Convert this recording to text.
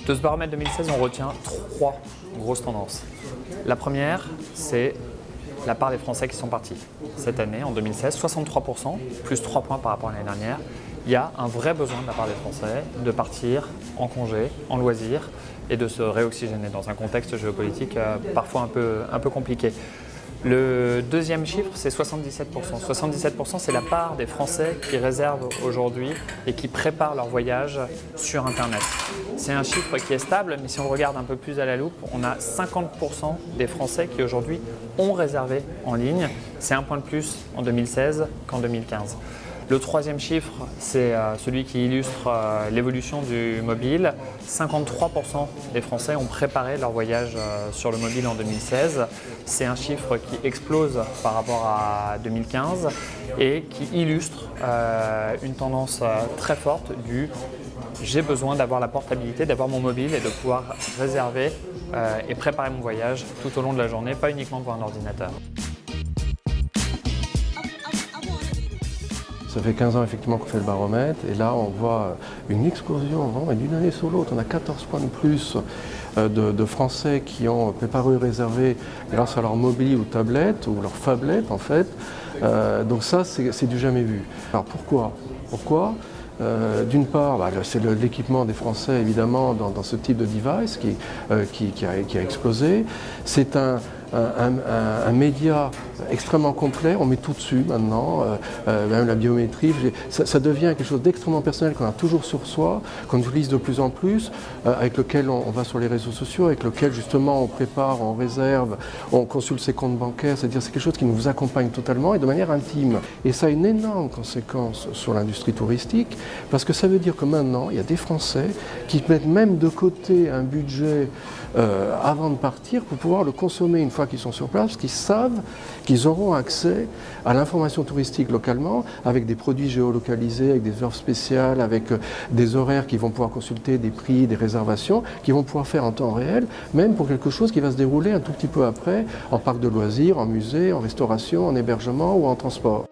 De ce baromètre 2016, on retient 3 grosses tendances. La première, c'est la part des Français qui sont partis. Cette année, en 2016, 63%, plus 3 points par rapport à l'année dernière. Il y a un vrai besoin de la part des Français de partir en congé, en loisirs et de se réoxygéner dans un contexte géopolitique parfois un peu compliqué. Le deuxième chiffre, c'est 77%. 77%, c'est la part des Français qui réservent aujourd'hui et qui préparent leur voyage sur Internet. C'est un chiffre qui est stable, mais si on regarde un peu plus à la loupe, on a 50% des Français qui aujourd'hui ont réservé en ligne. C'est un point de plus en 2016 qu'en 2015. Le troisième chiffre, c'est celui qui illustre l'évolution du mobile. 53% des Français ont préparé leur voyage sur le mobile en 2016. C'est un chiffre qui explose par rapport à 2015 et qui illustre une tendance très forte du « j'ai besoin d'avoir la portabilité, d'avoir mon mobile et de pouvoir réserver et préparer mon voyage tout au long de la journée, pas uniquement devant un ordinateur ». Ça fait 15 ans effectivement qu'on fait le baromètre et là on voit une explosion vraiment et d'une année sur l'autre. On a 14 points de plus de Français qui ont préparé ou réservé grâce à leur mobile ou tablette ou leur phablette en fait. Donc ça c'est du jamais vu. Alors pourquoi d'une part, c'est l'équipement des Français évidemment dans ce type de device qui a explosé. C'est un média extrêmement complet, on met tout dessus maintenant, même la biométrie, ça devient quelque chose d'extrêmement personnel qu'on a toujours sur soi, qu'on utilise de plus en plus, avec lequel on va sur les réseaux sociaux, avec lequel justement on prépare, on réserve, on consulte ses comptes bancaires, c'est-à-dire c'est quelque chose qui nous accompagne totalement et de manière intime. Et ça a une énorme conséquence sur l'industrie touristique, parce que ça veut dire que maintenant, il y a des Français qui mettent même de côté un budget avant de partir pour pouvoir le consommer une fois qu'ils sont sur place, parce qu'ils savent qu'ils auront accès à l'information touristique localement, avec des produits géolocalisés, avec des offres spéciales, avec des horaires qu'ils vont pouvoir consulter, des prix, des réservations, qu'ils vont pouvoir faire en temps réel, même pour quelque chose qui va se dérouler un tout petit peu après, en parc de loisirs, en musée, en restauration, en hébergement ou en transport.